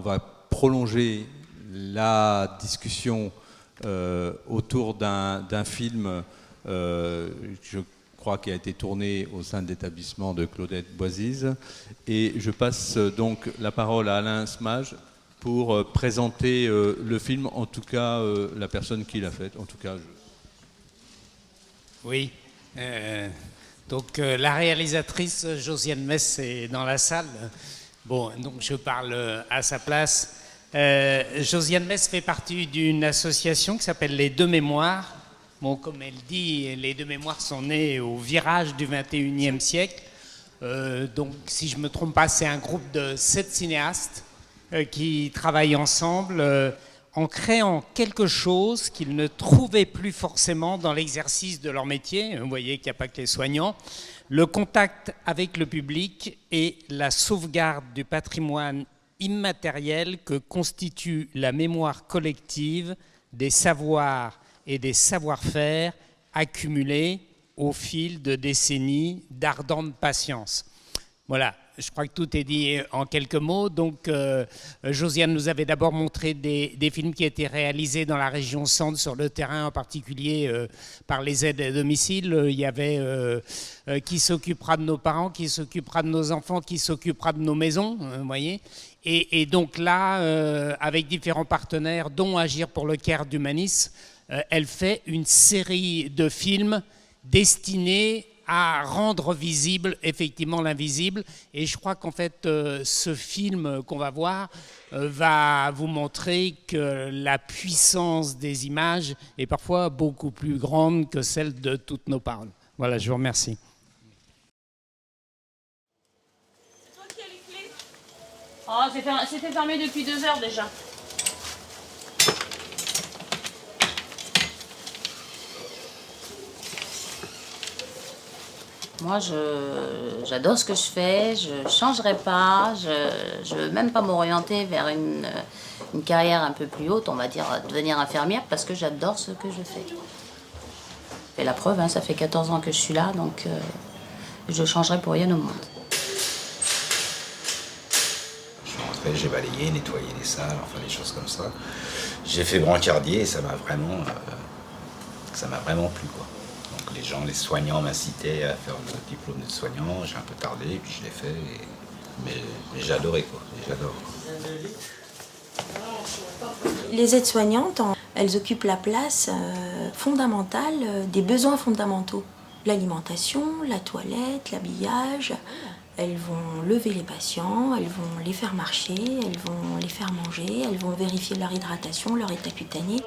va prolonger la discussion autour d'un film, je crois, qui a été tourné au sein de l'établissement de Claudette Boisise. Et je passe donc la parole à Alain Smage pour présenter le film, en tout cas la personne qui l'a fait. En tout cas, Oui. Donc la réalisatrice Josiane Mess est dans la salle. Bon, donc je parle à sa place. Josiane Mess fait partie d'une association qui s'appelle Les Deux Mémoires. Bon, comme elle dit, les deux mémoires sont nées au virage du 21e siècle. Donc, si je ne me trompe pas, c'est un groupe de 7 cinéastes qui travaillent ensemble en créant quelque chose qu'ils ne trouvaient plus forcément dans l'exercice de leur métier. Vous voyez qu'il n'y a pas que les soignants. Le contact avec le public et la sauvegarde du patrimoine immatériel que constitue la mémoire collective des savoirs et des savoir-faire accumulés au fil de décennies d'ardente patience. Voilà, je crois que tout est dit en quelques mots. Donc, Josiane nous avait d'abord montré des films qui étaient réalisés dans la région centre, sur le terrain, en particulier par les aides à domicile. Il y avait qui s'occupera de nos parents, qui s'occupera de nos enfants, qui s'occupera de nos maisons, vous voyez. Et donc là, avec différents partenaires, dont Agir pour le Caire d'Humanis, elle fait une série de films destinés à rendre visible effectivement l'invisible. Et je crois qu'en fait, ce film qu'on va voir va vous montrer que la puissance des images est parfois beaucoup plus grande que celle de toutes nos paroles. Voilà, je vous remercie. C'est toi qui as les clés ? Oh, c'était fermé depuis 2 heures déjà. Moi, j'adore ce que je fais, je ne changerai pas, je ne veux même pas m'orienter vers une carrière un peu plus haute, on va dire devenir infirmière, parce que j'adore ce que je fais. Et la preuve, hein, ça fait 14 ans que je suis là, donc je ne changerai pour rien au monde. Je suis rentré, j'ai balayé, nettoyé les salles, enfin des choses comme ça. J'ai fait brancardier et ça m'a vraiment plu, quoi. Donc les gens, les soignants m'incitaient à faire le diplôme de soignant, j'ai un peu tardé, puis je l'ai fait, mais j'ai adoré, quoi. J'adore. Les aides-soignantes, elles occupent la place fondamentale des besoins fondamentaux. L'alimentation, la toilette, l'habillage. Elles vont lever les patients, elles vont les faire marcher, elles vont les faire manger, elles vont vérifier leur hydratation, leur état cutané.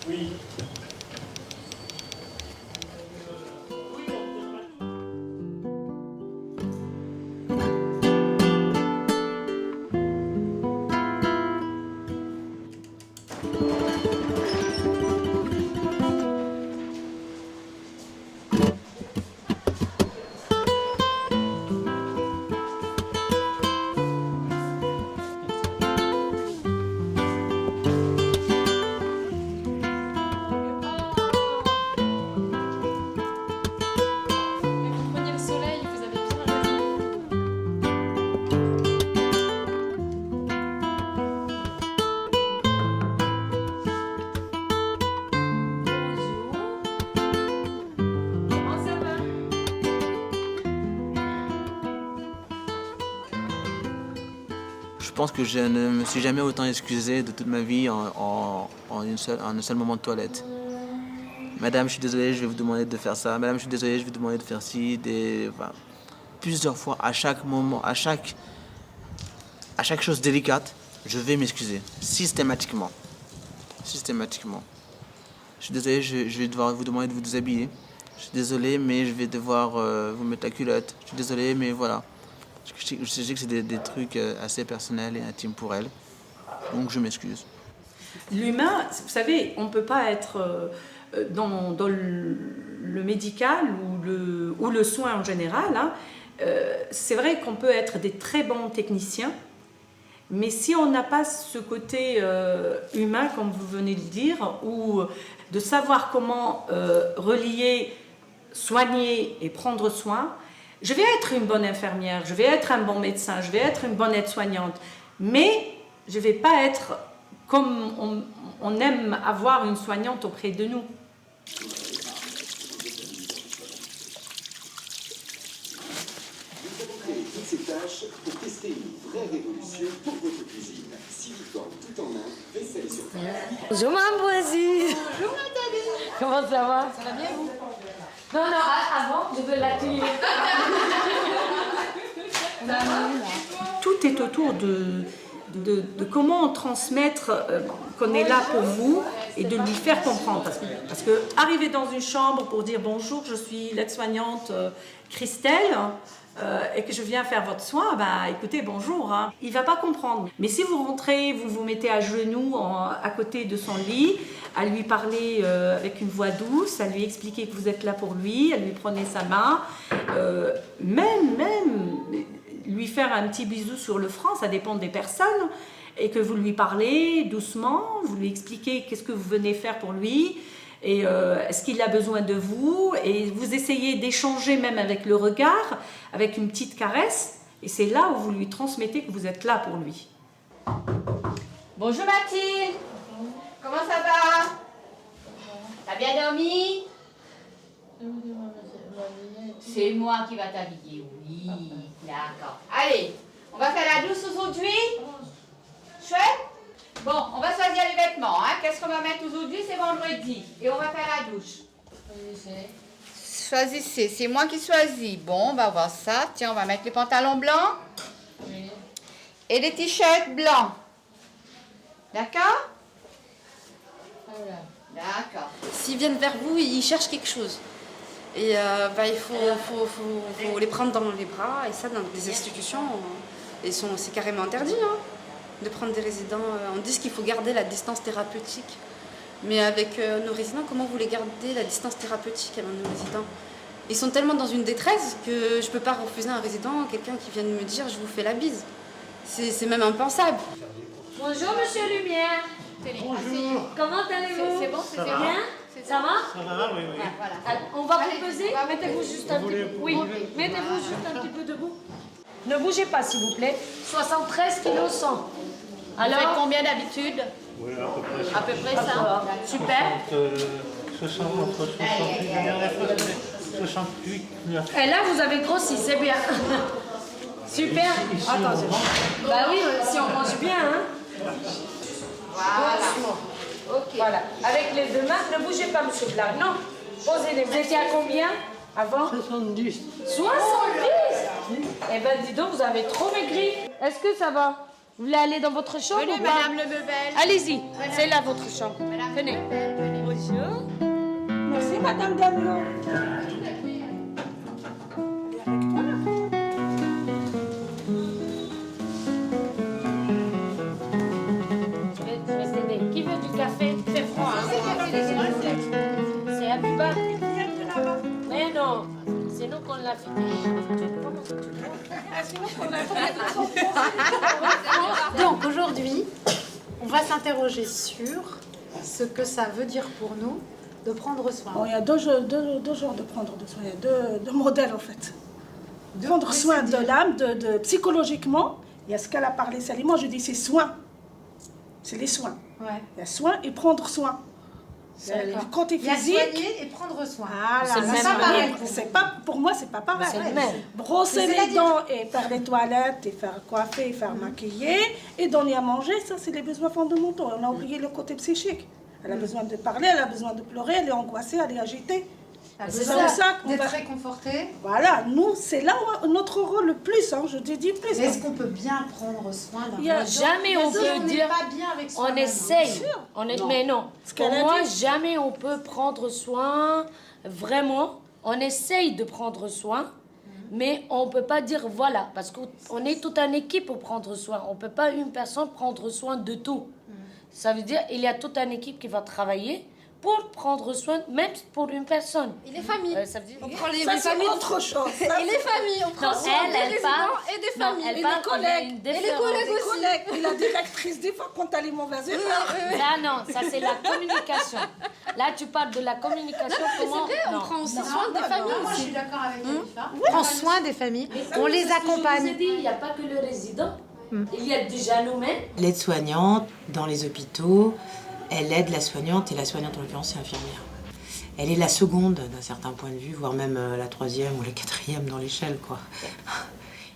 Oui. Je pense que je ne me suis jamais autant excusé de toute ma vie en un seul moment de toilette. Madame, je suis désolé, je vais vous demander de faire ça. Madame, je suis désolé, je vais vous demander de faire ci. Plusieurs fois, à chaque moment, à chaque chose délicate, je vais m'excuser. Systématiquement. Systématiquement. Je suis désolé, je vais devoir vous demander de vous déshabiller. Je suis désolé, mais je vais devoir vous mettre la culotte. Je suis désolé, mais voilà. Je sais que c'est des trucs assez personnels et intimes pour elle. Donc je m'excuse. L'humain, vous savez, on ne peut pas être dans le médical ou le soin en général. Hein. C'est vrai qu'on peut être des très bons techniciens, mais si on n'a pas ce côté humain, comme vous venez de dire, ou de savoir comment relier, soigner et prendre soin, je vais être une bonne infirmière, je vais être un bon médecin, je vais être une bonne aide-soignante, mais je ne vais pas être comme on aime avoir une soignante auprès de nous. Toutes ces tâches pour tester une vraie révolution pour votre cuisine. Silicone tout en un, vaisselle sur table. Bonjour Mamboisie. Bonjour Nathalie. Comment ça va? Ça va bien vous? Non, avant, je veux l'accueillir. Tout est autour de comment transmettre qu'on est là pour vous et de lui faire comprendre. Parce que arriver dans une chambre pour dire bonjour, je suis l'aide-soignante Christelle, et que je viens faire votre soin, bah écoutez, bonjour, hein. Il ne va pas comprendre. Mais si vous rentrez, vous vous mettez à genoux à côté de son lit, à lui parler avec une voix douce, à lui expliquer que vous êtes là pour lui, à lui prenez sa main, même lui faire un petit bisou sur le front, ça dépend des personnes, et que vous lui parlez doucement, vous lui expliquez qu'est-ce que vous venez faire pour lui, et est-ce qu'il a besoin de vous, et vous essayez d'échanger même avec le regard, avec une petite caresse, et c'est là où vous lui transmettez que vous êtes là pour lui. Bonjour Mathilde. Comment ça va? T'as bien dormi? C'est moi qui va t'habiller, oui. D'accord. Allez, on va faire la douce aujourd'hui? Chouette? Bon, on va choisir les vêtements, hein. Qu'est-ce qu'on va mettre aujourd'hui? C'est vendredi. Et on va faire la douche. Choisissez, c'est moi qui choisis. Bon, on va voir ça. Tiens, on va mettre les pantalons blancs. Oui. Et les t-shirts blancs. D'accord? Voilà. D'accord. S'ils viennent vers vous, ils cherchent quelque chose. Et il faut les prendre dans les bras. Et ça, dans des institutions, c'est carrément interdit, hein, de prendre des résidents. On dit qu'il faut garder la distance thérapeutique. Mais avec nos résidents, comment vous voulez garder la distance thérapeutique avec nos résidents? Ils sont tellement dans une détresse que je ne peux pas refuser un résident, quelqu'un qui vient de me dire « je vous fais la bise ». C'est même impensable. Bonjour Monsieur Lumière. Bonjour. Comment allez-vous? C'est bon, c'est bien? Ça va? Ça va, oui, oui. Voilà. On va vous peser. Mettez-vous juste un petit peu. Oui, mettez-vous juste un petit peu debout. Ne bougez pas, s'il vous plaît. 73 kg 100. Alors, vous faites combien d'habitude? Oui, à peu près ça. À peu près ça. Super. 60, entre 68, la dernière fois c'était 68. Et là, vous avez grossi, c'est bien. Super. Ici, Attends, bah oui, si on mange bien, hein. Voilà. Ok. Voilà. Avec les deux mains, ne bougez pas, monsieur Blanc. Non. Posez-les. Vous étiez à combien avant? 70. 70? Eh ben, dis donc, vous avez trop maigri. Est-ce que ça va? Vous voulez aller dans votre chambre? Venez, ou pas? Madame Lebevel. Allez-y. C'est là votre chambre. Venez. Bonjour. Merci, Madame Damiot. Qui veut du café? C'est froid, hein? C'est à plus bas. Mais non, c'est nous qu'on l'a fait. Donc aujourd'hui, on va s'interroger sur ce que ça veut dire pour nous de prendre soin. Bon, il y a deux genres de prendre soin. Il y a deux modèles en fait. Prendre soin de l'âme, psychologiquement. Il y a ce qu'elle a parlé, Salim. Moi je dis c'est soin. C'est les soins. Ouais. Il y a soin et prendre soin. Il y a le côté Il y a physique. soigner et prendre soin. Voilà, C'est le même. c'est pas, pour moi, c'est pas pareil. C'est le même. Brosser Mais les dents et faire les toilettes et faire coiffer et faire maquiller et donner à manger, ça c'est les besoins fondamentaux. On a oublié le côté psychique. Elle a besoin de parler, elle a besoin de pleurer, elle est angoissée, elle est agitée. C'est ça, d'être réconfortée. Voilà, nous, c'est là où notre rôle le plus, hein, je te dis plus. Est-ce qu'on peut bien prendre soin d'un Jamais on peut dire. Pas bien avec on essaye. Non. Mais non. Pour qu'elle a moi, dit. jamais on peut prendre soin. Vraiment, on essaye de prendre soin. Mais on ne peut pas dire voilà. Parce qu'on est toute une équipe pour prendre soin. On ne peut pas une personne prendre soin de tout. Ça veut dire qu'il y a toute une équipe qui va travailler pour prendre soin, même pour une personne. Et les familles. Ça veut dire... On prend les Ça, c'est familles. autre chose. Et les familles, on prend Non, soin des elle résidents parle- et des non, familles. elle Et parle- les il y a collègues. une Et les différence. collègues Les aussi. collègues. Et la directrice, des fois, quand elle est mauvaise, elle part. Là, non, ça c'est la communication. Là, tu parles de la communication. Comment... C'est vrai, on non. prend aussi Non. soin des familles Moi, je aussi. suis d'accord avec Khalifa. On prend soin des familles, on les Je vous ai accompagne. dit, il n'y a pas que le résident. Il y a déjà nous-mêmes. L'aide-soignante, dans les hôpitaux, elle aide la soignante, et la soignante en l'occurrence c'est infirmière. Elle est la seconde d'un certain point de vue, voire même la troisième ou la quatrième dans l'échelle, quoi.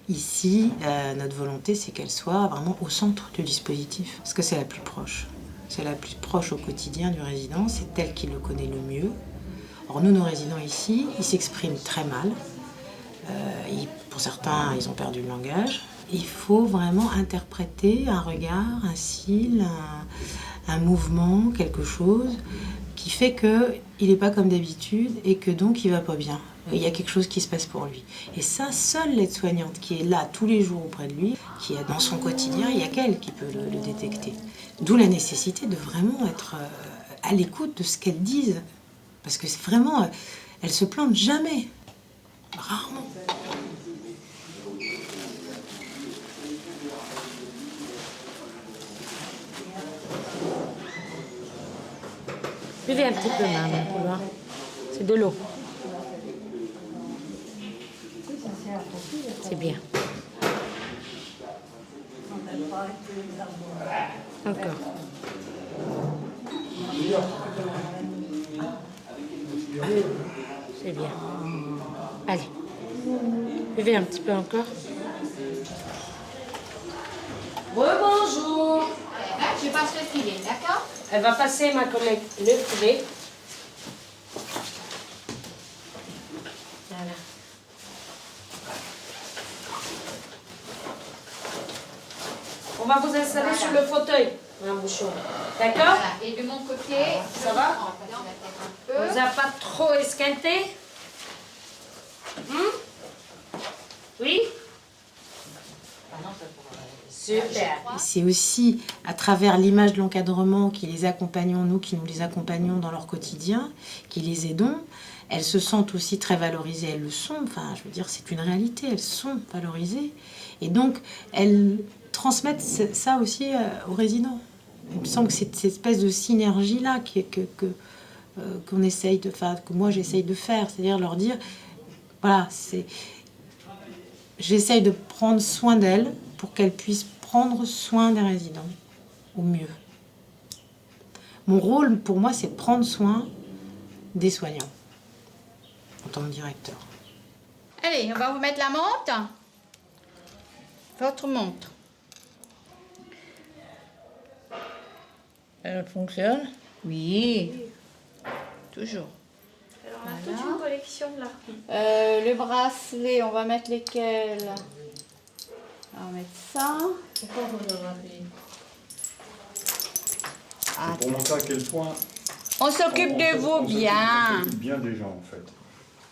Ici, notre volonté c'est qu'elle soit vraiment au centre du dispositif, parce que c'est la plus proche. C'est la plus proche au quotidien du résident, c'est elle qui le connaît le mieux. Or nous, nos résidents ici, ils s'expriment très mal. Pour certains, ils ont perdu le langage. Il faut vraiment interpréter un regard, un cil, un mouvement, quelque chose qui fait qu'il n'est pas comme d'habitude et que donc il va pas bien. Il y a quelque chose qui se passe pour lui. Et ça, seule l'aide-soignante qui est là tous les jours auprès de lui, qui est dans son quotidien, il n'y a qu'elle qui peut le détecter. D'où la nécessité de vraiment être à l'écoute de ce qu'elles disent. Parce que c'est vraiment, elles se plantent jamais. Rarement. Buvez un petit peu, maman, pour voir. C'est de l'eau. C'est bien. Encore. C'est bien. Allez. Buvez un petit peu encore. Rebonjour. Là, je passe le filet, d'accord? Elle va passer, ma collègue, le filet. Voilà. On va vous installer sur le fauteuil, un bouchon. D'accord? Voilà. Et de mon côté, Ça va? un On vous a pas trop esquinté? Oui? Super. C'est aussi à travers l'image de l'encadrement qui les accompagnons, nous qui nous les accompagnons dans leur quotidien, qui les aidons. Elles se sentent aussi très valorisées, elles le sont, enfin je veux dire c'est une réalité, elles sont valorisées. Et donc elles transmettent ça aussi aux résidents. Il me semble que c'est cette espèce de synergie-là qu'on essaye de faire, que moi j'essaye de faire, c'est-à-dire leur dire, voilà, j'essaye de prendre soin d'elles pour qu'elles puissent prendre soin des résidents au mieux. Mon rôle, pour moi, c'est de prendre soin des soignants en tant que directeur. Allez, on va vous mettre la montre. Votre montre. Elle fonctionne? Oui. Toujours. Alors, on a toute une collection là. Le bracelet, on va mettre lesquels? On va mettre ça. Pourquoi vous le rappelez? Pour montrer à quel point On s'occupe de vous bien. on s'occupe bien des gens en fait.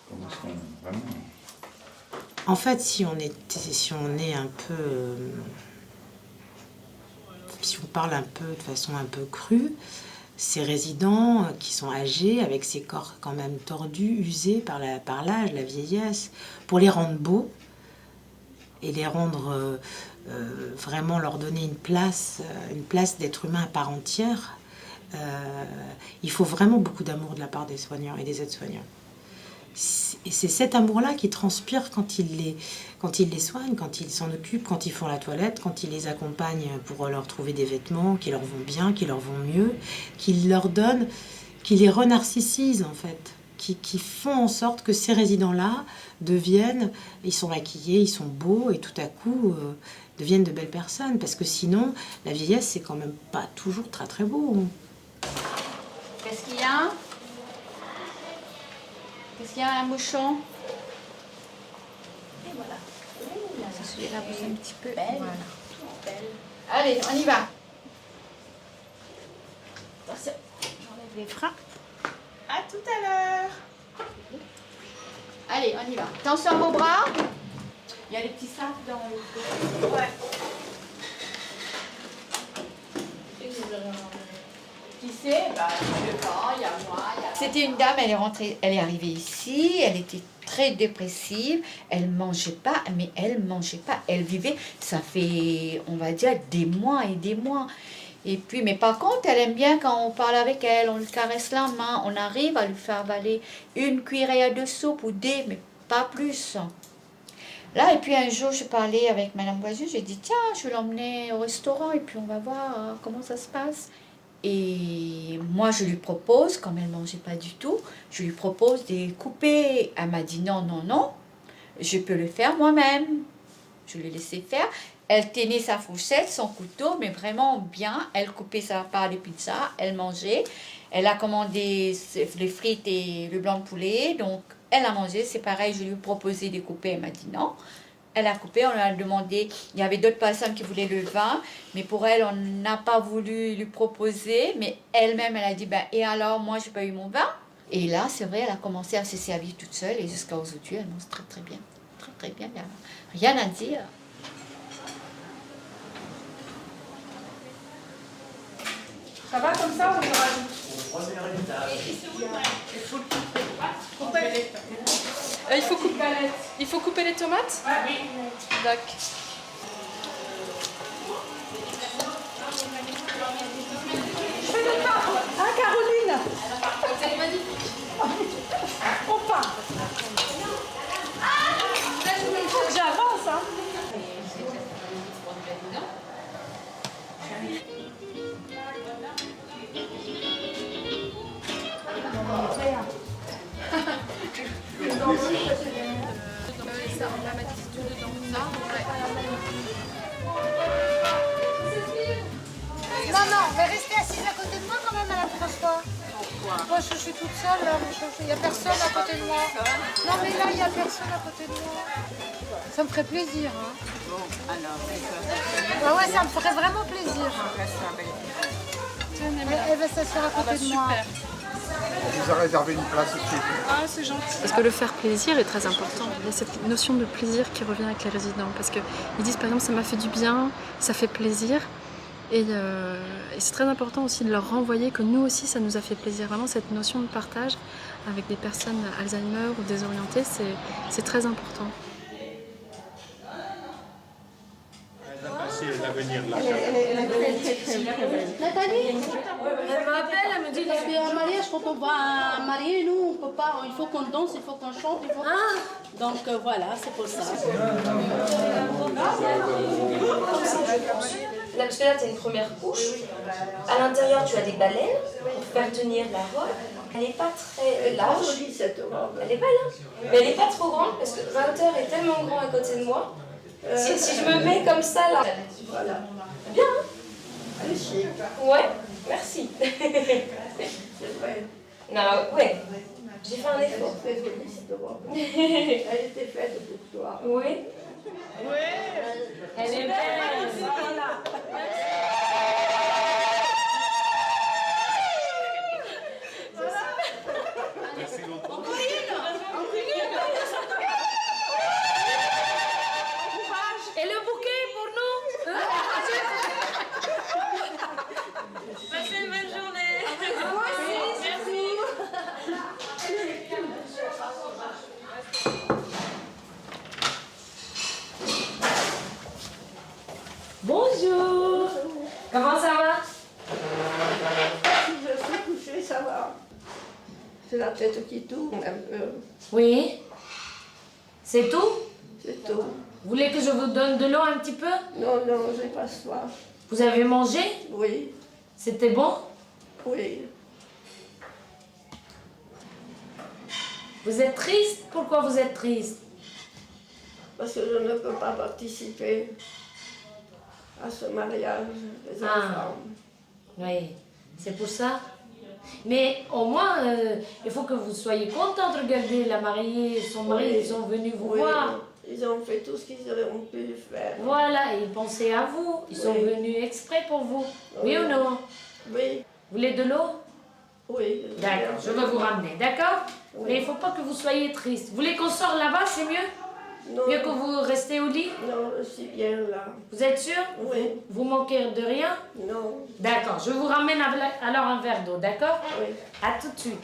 Comment est-ce qu'on vraiment. En fait, si on est un peu... si on parle un peu de façon un peu crue, ces résidents qui sont âgés, avec ces corps quand même tordus, usés par l'âge, la vieillesse, pour les rendre beaux et les rendre vraiment leur donner une place d'être humain à part entière, il faut vraiment beaucoup d'amour de la part des soignants et des aides-soignants. Et c'est cet amour-là qui transpire quand ils les soignent, quand ils s'en occupent, quand ils font la toilette, quand ils les accompagnent pour leur trouver des vêtements qui leur vont bien, qui leur vont mieux, qui leur donnent, qui les renarcissisent en fait, qui font en sorte que ces résidents-là deviennent, ils sont maquillés, ils sont beaux et tout à coup deviennent de belles personnes. Parce que sinon, la vieillesse, c'est quand même pas toujours très très beau. Qu'est-ce qu'il y a? Qu'est-ce qu'il y a, un bouchon? Et voilà. Celui-là, vous un petit peu. Belle. Voilà. Toute belle. Allez, on y va. Attention, j'enlève les freins. À tout à l'heure. Allez, on y va. Attention à vos bras. Il y a des petits sacs dans le... Ouais. Qui c'est? Bah, je sais pas, il y a moi. C'était une dame, elle est arrivée ici, elle était très dépressive, elle mangeait pas, mais elle mangeait pas, elle vivait, ça fait, on va dire, des mois et des mois. Et puis, mais par contre, elle aime bien quand on parle avec elle, on lui caresse la main, on arrive à lui faire avaler une cuillère de soupe ou deux, mais pas plus. Là, et puis un jour, je parlais avec Madame Boiseau, j'ai dit, tiens, je vais l'emmener au restaurant et puis on va voir comment ça se passe. Et moi, je lui propose, comme elle ne mangeait pas du tout, je lui propose de couper. Elle m'a dit non, non, non, je peux le faire moi-même. Je l'ai laissé faire. Elle tenait sa fourchette, son couteau, mais vraiment bien. Elle coupait sa part de pizza, elle mangeait. Elle a commandé les frites et le blanc de poulet, donc elle a mangé. C'est pareil, je lui ai proposé de couper, elle m'a dit non. Elle a coupé, on lui a demandé, il y avait d'autres personnes qui voulaient le vin, mais pour elle, on n'a pas voulu lui proposer, mais elle-même, elle a dit, ben, et alors, moi, j'ai pas eu mon vin. Et là, c'est vrai, elle a commencé à se servir toute seule, et jusqu'à aujourd'hui, elle mange très très bien. Très très bien, il n'y a rien à dire. Ça va comme ça ou on rajoute? Il faut couper les tomates? Oui. D'accord. Ah, Caroline! C'est magnifique. On part. J'avance, hein. Non, non, mais restez assise à côté de moi quand même à la prochaine fois. Pourquoi? Moi, je suis toute seule, là. Il n'y a personne à côté de moi. Non, mais là, il n'y a personne à côté de moi. Ça me ferait plaisir. Hein. Bon, alors, Ah ouais, ça me ferait vraiment plaisir. Elle va s'asseoir à côté de moi. On vous a réservé une place aussi. Ah, c'est gentil. Parce que le faire plaisir est très important. Il y a cette notion de plaisir qui revient avec les résidents. Parce qu'ils disent par exemple ça m'a fait du bien, ça fait plaisir. Et c'est très important aussi de leur renvoyer que nous aussi ça nous a fait plaisir. Vraiment cette notion de partage avec des personnes Alzheimer ou désorientées, c'est très important. Elle va passer l'avenir là. Nathalie, elle m'appelle, elle me dit il y a un mariage, quand on va marier, nous on peut pas, il faut qu'on danse, il faut qu'on chante, il faut... Donc voilà, c'est pour ça. Là, parce que là, tu as une première couche. À l'intérieur, tu as des baleines pour faire tenir la robe. Elle n'est pas très large. Elle est belle, hein? Mais elle n'est pas trop grande parce que 20h est tellement grand à côté de moi. Si je me mets comme ça, là. Voilà. Bien, hein? Elle est chic. Ouais, merci. C'est vrai. Non, ouais. J'ai fait un effort. Elle était faite pour toi. Oui. Oui. Elle est belle. Voilà. Merci beaucoup. Encore une. Et le bouquet pour nous. Passez une bonne journée. Merci. Bonjour. Comment ça va? Je suis couchée, ça va. C'est la tête qui tourne un peu. Oui. C'est tout? C'est tout. Vous voulez que je vous donne de l'eau un petit peu? Non, non, j'ai pas soif. Vous avez mangé? Oui. C'était bon? Oui. Vous êtes triste? Pourquoi vous êtes triste? Parce que je ne peux pas participer à ce mariage des enfants. Oui, c'est pour ça. Mais au moins, il faut que vous soyez contente. Regardez, la mariée et son mari, Oui. ils sont venus vous Oui. voir. Ils ont fait tout ce qu'ils ont pu faire. Voilà, et ils pensaient à vous. Ils sont venus exprès pour vous. Oui ou non? Oui. Vous voulez de l'eau? Oui. D'accord, je vais vous ramener, d'accord? Oui. Mais il ne faut pas que vous soyez triste. Vous voulez qu'on sorte là-bas, c'est mieux? Non. Mieux que vous restez au lit? Non, je suis bien là. Vous êtes sûr? Oui. Vous manquez de rien? Non. D'accord, je vous ramène alors un verre d'eau, d'accord? Oui. À tout de suite.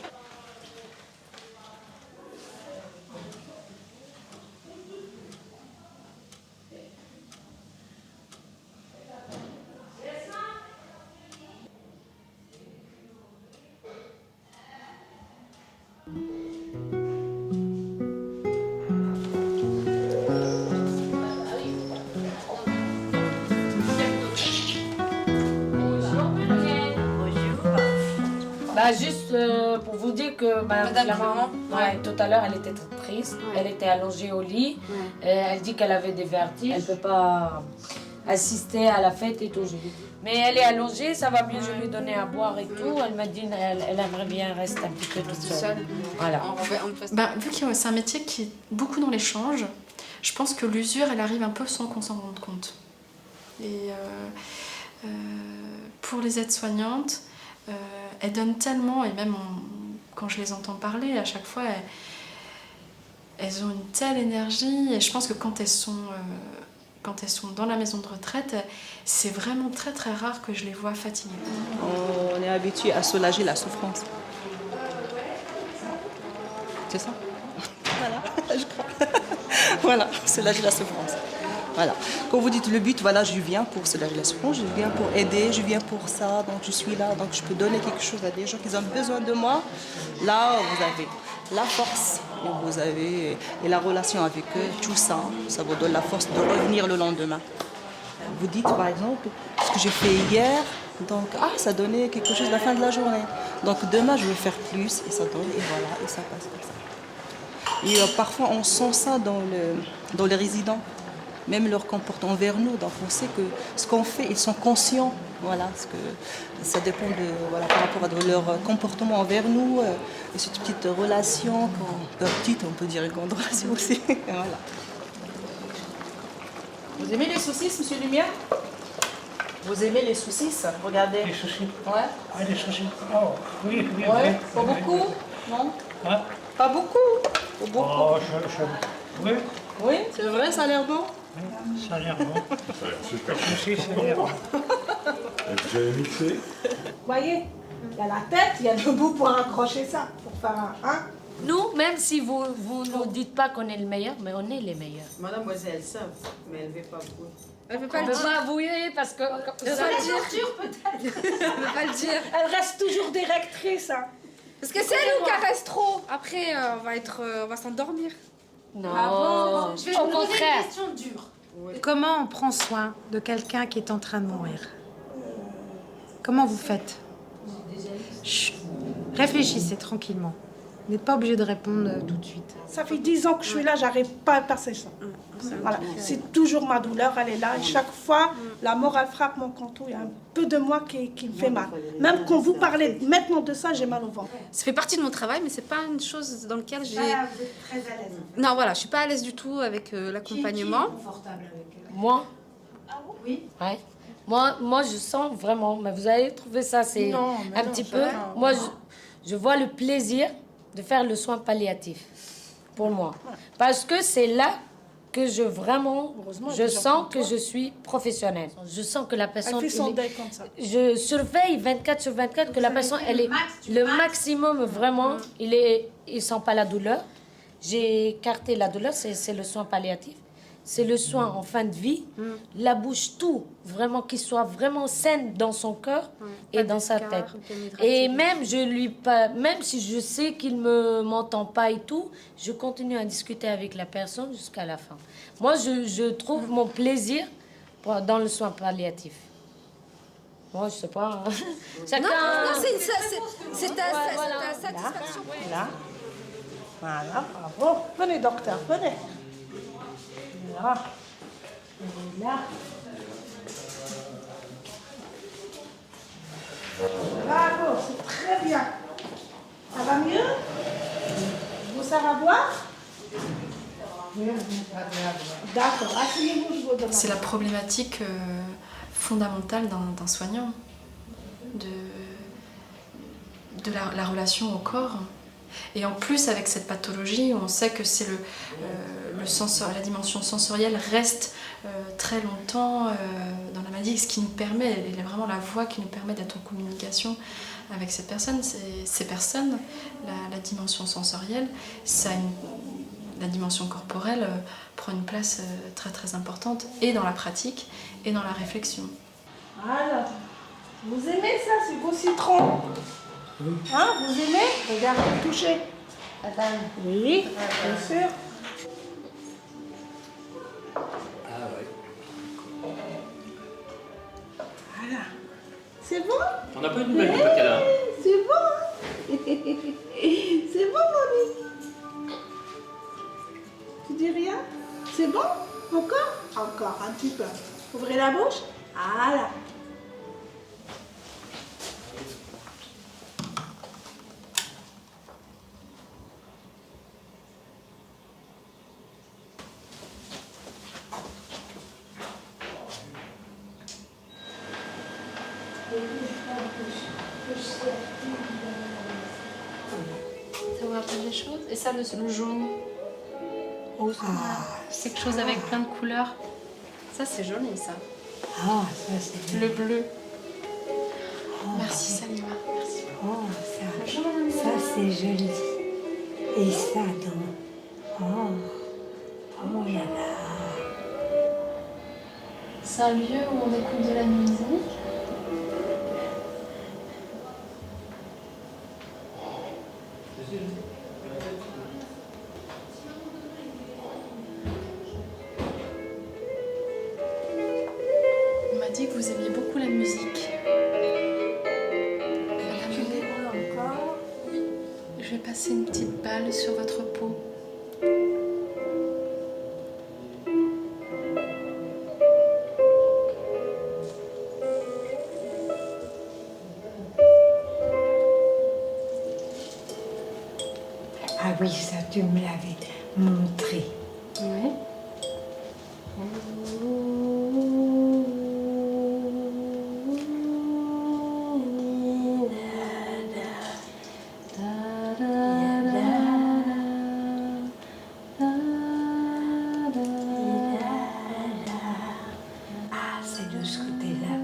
Juste pour vous dire que Madame la maman, ouais. tout à l'heure, elle était très triste. Ouais. Elle était allongée au lit. Elle dit qu'elle avait des vertiges. Elle ne peut pas assister à la fête et tout. Je lui dis. Mais elle est allongée, ça va bien, je lui ai donné à boire et tout. Elle m'a dit qu'elle aimerait bien rester un petit peu toute seule. Voilà. Vu que c'est un métier qui est beaucoup dans l'échange, je pense que l'usure, elle arrive un peu sans qu'on s'en rende compte. Et pour les aides-soignantes, elles donnent tellement, et même quand je les entends parler, à chaque fois, elles ont une telle énergie. Et je pense que quand elles sont dans la maison de retraite, c'est vraiment très très rare que je les vois fatiguées. On est habitué à soulager la souffrance. C'est ça? Voilà, je crois. Voilà, soulager la souffrance. Voilà. Quand vous dites le but, voilà, je viens pour soulager la souffrance, je viens pour aider, je viens pour ça, donc je suis là, donc je peux donner quelque chose à des gens qui ont besoin de moi. Là, vous avez la force, vous avez et la relation avec eux, tout ça, ça vous donne la force de revenir le lendemain. Vous dites par exemple, ce que j'ai fait hier, donc ça donnait quelque chose à la fin de la journée. Donc demain, je vais faire plus, et ça donne, et voilà, et ça passe comme ça. Et parfois, on sent ça dans les résidents, même leur comportement envers nous. Donc on sait que ce qu'on fait, ils sont conscients. Voilà, parce que ça dépend par rapport à leur comportement envers nous. Et cette petite relation, petite, on peut dire une grande relation aussi. Voilà. Vous aimez les saucisses, Monsieur Lumière? Vous aimez les saucisses? Regardez. Les saucisses? Ouais. Ah, les saucisses. Oh, oui. Ouais, pas beaucoup? Non? Hein? Pas beaucoup? Pas beaucoup. Oh, oui. Oui, c'est vrai, ça a l'air bon? Ça a l'air bon. Ça a l'air super. Les saucisses, ça a l'air bon. Vous avez mixé? Vous voyez, il y a la tête, il y a le bout pour accrocher ça, pour faire un. Nous, même si vous ne nous dites pas qu'on est le meilleur, mais on est les meilleurs. Mademoiselle, elles savent, mais elles ne veulent pas avouer. Elle veut On pas ne le peut dire. pas avouer parce que... Elle veut pas le dire. peut-être. Elle veut pas le dire. Elle reste toujours directrice. Hein. Parce que si elle nous caresse trop, après on va s'endormir. Non. Ah bon, Je vais vous poser une question dure. Comment on prend soin de quelqu'un qui est en train de mourir? Comment vous faites? Chut. Réfléchissez tranquillement. Vous n'êtes pas obligé de répondre tout de suite. Ça fait 10 ans que je suis là, j'arrive pas à passer ça. Voilà. C'est toujours ma douleur, elle est là. Et chaque fois, la mort, elle frappe mon canton. Il y a un peu de moi qui me fait mal. Même quand vous parlez maintenant de ça, j'ai mal au ventre. Ça fait partie de mon travail, mais c'est pas une chose dans laquelle j'ai... Vous êtes très à l'aise. Non, voilà, je suis pas à l'aise du tout avec l'accompagnement. Qui est confortable avec Moi? Oui. Ouais. Moi, je sens vraiment, mais vous allez trouver ça, c'est Non, mais un non, petit ça peu... va. Moi, je vois le plaisir de faire le soin palliatif, pour moi. Parce que c'est là que je sens que je suis professionnelle. Je sens que la personne... Elle fait son deuil comme ça. Je surveille 24 sur 24 que la personne, elle est le maximum, vraiment, il sent pas la douleur. J'ai écarté la douleur, c'est le soin palliatif. C'est le soin en fin de vie, la bouche, tout, vraiment, qu'il soit vraiment saine dans son cœur et dans sa tête. Et même, même si je sais qu'il ne m'entend pas et tout, je continue à discuter avec la personne jusqu'à la fin. Moi, je trouve mon plaisir dans le soin palliatif. Moi, je sais pas. Chacun... Non, c'est ta satisfaction. Voilà, bravo. Venez, docteur, venez. Là. Là. Bravo, c'est très bien. Ça va mieux? Vous savez à boire? D'accord, asseyez-vous, je vous demande. C'est la problématique fondamentale d'un soignant, de la relation au corps. Et en plus, avec cette pathologie, on sait que c'est la dimension sensorielle reste très longtemps dans la maladie, ce qui nous permet, elle est vraiment la voie qui nous permet d'être en communication avec cette personne. Ces personnes, la dimension sensorielle, la dimension corporelle prend une place très très importante, et dans la pratique, et dans la réflexion. Alors, vous aimez ça, c'est vos citrons? Hein, vous aimez? Regardez, touchez. Attends. Oui, bien sûr. Ah ouais. Voilà. C'est bon? On n'a pas eu de nouvelles du Bacala. C'est bon. C'est bon, mamie? Tu dis rien? C'est bon? Encore? Encore, un petit peu. Ouvrez la bouche. Voilà. Ça vous rappelle des choses? Et ça, le jaune? C'est quelque chose avec plein de couleurs. Ça, c'est joli, ça. Ah, ça c'est... Le bleu. Merci, Salima. Merci. Oh, ça c'est joli. Et ça, donc... Oh là là. C'est un lieu où on écoute de la musique. On m'a dit que vous aimiez beaucoup la musique. Madame, je vais passer une petite balle sur votre peau. Ah oui, ça tu me l'avais montré. Oui. Ah, c'est de ce côté-là.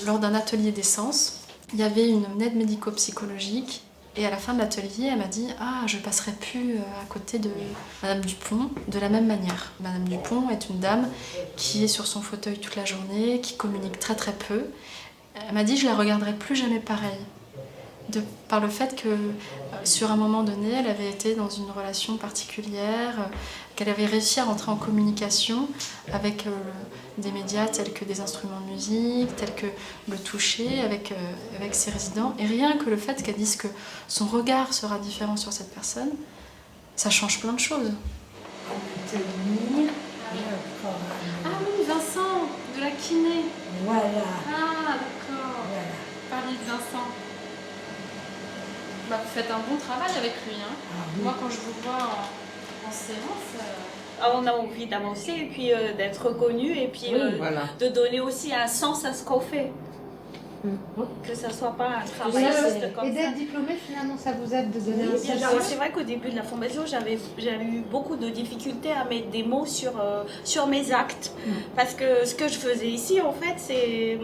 Lors d'un atelier d'essence, il y avait une aide médico-psychologique et à la fin de l'atelier, elle m'a dit « Ah, je passerai plus à côté de Madame Dupont de la même manière. » Madame Dupont est une dame qui est sur son fauteuil toute la journée, qui communique très très peu. Elle m'a dit « Je la regarderai plus jamais pareil. » Par le fait que sur un moment donné, elle avait été dans une relation particulière, qu'elle avait réussi à rentrer en communication avec des médias tels que des instruments de musique, tels que le toucher avec ses résidents. Et rien que le fait qu'elle dise que son regard sera différent sur cette personne, ça change plein de choses. Ah oui, Vincent, de la kiné. Voilà. Ah, d'accord. Voilà. Parlez de Vincent. Bah, vous faites un bon travail avec lui. Hein. Oui. Moi, quand je vous vois en séance... On a envie d'avancer et puis d'être reconnu et puis voilà. de donner aussi un sens à ce qu'on fait. Que ça soit pas un travail juste comme Et ça. d'être diplômée, finalement, ça vous aide de donner un Oui, sens. c'est vrai qu'au début de la formation, j'avais eu beaucoup de difficultés à mettre des mots sur mes actes. Parce que ce que je faisais ici, en fait, c'est...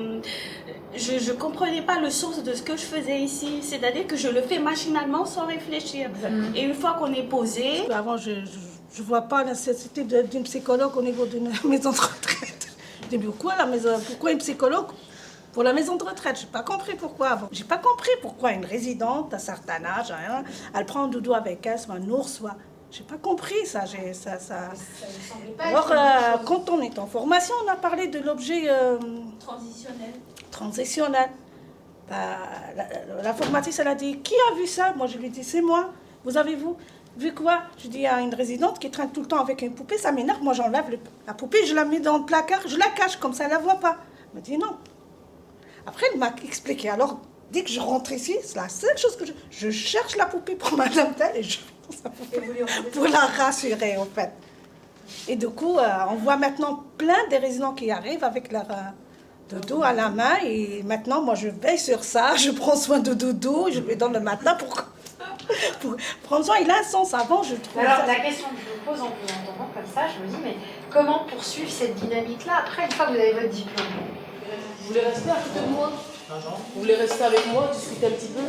Je ne comprenais pas le sens de ce que je faisais ici. C'est-à-dire que je le fais machinalement sans réfléchir. Et une fois qu'on est posé... Avant, je ne vois pas la nécessité d'une psychologue au niveau d'une maison de retraite. Je dis, mais pourquoi une psychologue pour la maison de retraite? Je n'ai pas compris pourquoi avant. Je n'ai pas compris pourquoi une résidente à un certain âge, hein, elle prend un doudou avec elle, soit un ours, soit... Je n'ai pas compris ça. Alors, quand on est en formation, on a parlé de l'objet transitionnel. La formatrice, elle a dit, qui a vu ça? Moi, je lui ai dit, c'est moi. Vous avez vu quoi? Je dis, il y a une résidente qui traîne tout le temps avec une poupée, ça m'énerve. Moi, j'enlève la poupée, je la mets dans le placard, je la cache, comme ça, elle ne la voit pas. Elle m'a dit non. Après, elle m'a expliqué. Alors, dès que je rentre ici, c'est la seule chose que je cherche la poupée pour madame telle et je mets dans sa poupée pour la rassurer, en fait. Et du coup, on voit maintenant plein des résidents qui arrivent avec leur doudou à la main. Et maintenant, moi, je veille sur ça. Je prends soin de doudou. Je lui donne le matin pour prendre soin. Il a un sens. Avant, je trouve Alors, ça... la question que je vous pose en vous entendant comme ça, je me dis, mais comment poursuivre cette dynamique-là après, une fois que vous avez votre diplôme? Vous voulez rester à côté de moi? Vous voulez rester avec moi, discuter un petit peu?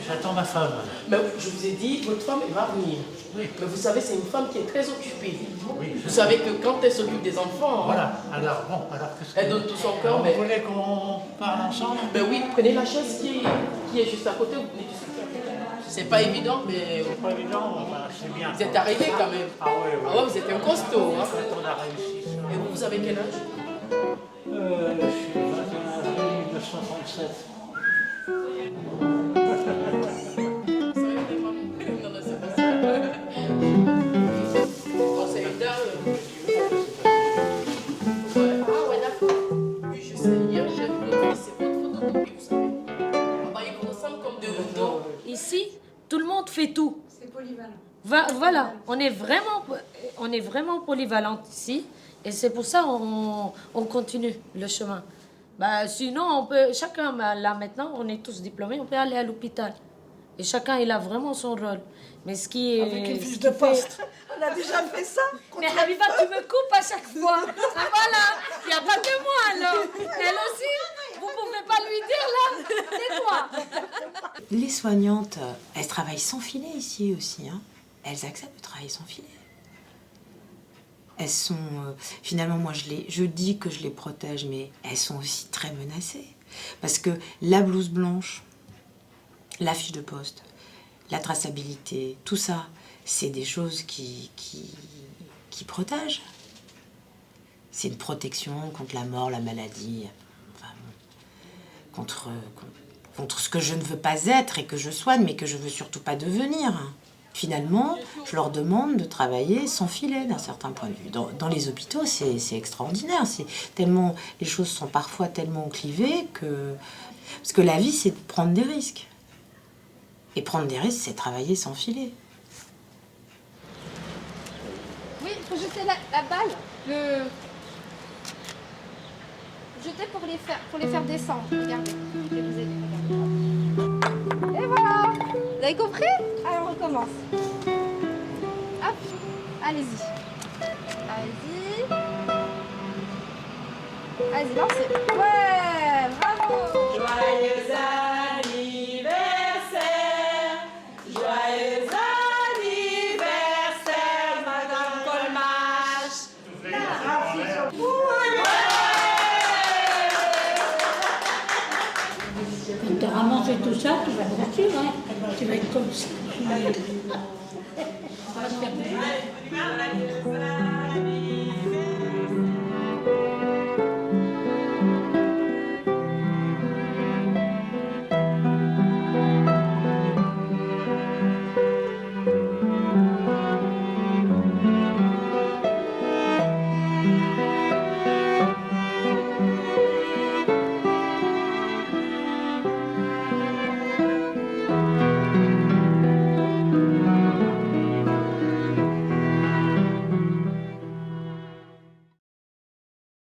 J'attends ma femme. Mais je vous ai dit, votre femme, elle va venir. Oui. Mais vous savez, c'est une femme qui est très occupée. Oui, vous savez que quand elle s'occupe des enfants... Voilà, alors qu'est-ce que... Elle donne tout son cœur, Vous mais... voulez qu'on parle ensemble? Ben oui, prenez la chaise qui est juste à côté, vous venez discuter. C'est pas évident, mais. C'est pas évident, enfin, c'est bien. Vous êtes arrivé quand même. Ah ouais, ouais. Ah ouais, vous êtes un costaud. Hein. On a réussi. Et vous avez quel âge? Je suis 21 avril 1937. Bon, c'est une dame. Ah ouais, d'accord. Oui, je sais. Hier, j'ai vu votre fils, c'est votre photocopie, vous savez. Ah bah, il vous ressemble comme deux gouttes d'eau. Ici, tout le monde fait tout. C'est polyvalent. Voilà, on est vraiment polyvalente ici. Et c'est pour ça on continue le chemin. Bah, sinon, on peut, chacun, là maintenant, on est tous diplômés, on peut aller à l'hôpital. Et chacun, il a vraiment son rôle. Mais ce qui est... Avec une fiche de poste. On a déjà fait ça. Mais Habiba, tu me coupes à chaque fois. Ah, voilà, il n'y a pas que moi alors. Elle aussi, vous ne pouvez pas lui dire là. Tais-toi. Les soignantes, elles travaillent sans filet ici aussi. Hein. Elles acceptent de travailler sans filet. Elles sont... finalement, moi, je dis que je les protège, mais elles sont aussi très menacées. Parce que la blouse blanche, la fiche de poste, la traçabilité, tout ça, c'est des choses qui protègent. C'est une protection contre la mort, la maladie, enfin, contre ce que je ne veux pas être et que je soigne, mais que je ne veux surtout pas devenir. Finalement, je leur demande de travailler sans filet d'un certain point de vue. Dans les hôpitaux, c'est extraordinaire. Tellement, les choses sont parfois tellement clivées que... Parce que la vie, c'est de prendre des risques. Et prendre des risques, c'est travailler sans filet. Oui, il faut jeter la balle. Jeter pour les faire descendre. Regardez, je vais vous aider. Regardez. Et voilà. Vous avez compris? Alors on recommence. Hop, allez-y. Allez-y. Allez-y, lancez. Ouais, bravo. Joyeux anniversaire. Joyeux anniversaire, Madame Colmage. Quand tu auras mangé tout ça, tu vas grossir, hein. Tu vas être comme ça. Ça va te faire plaisir.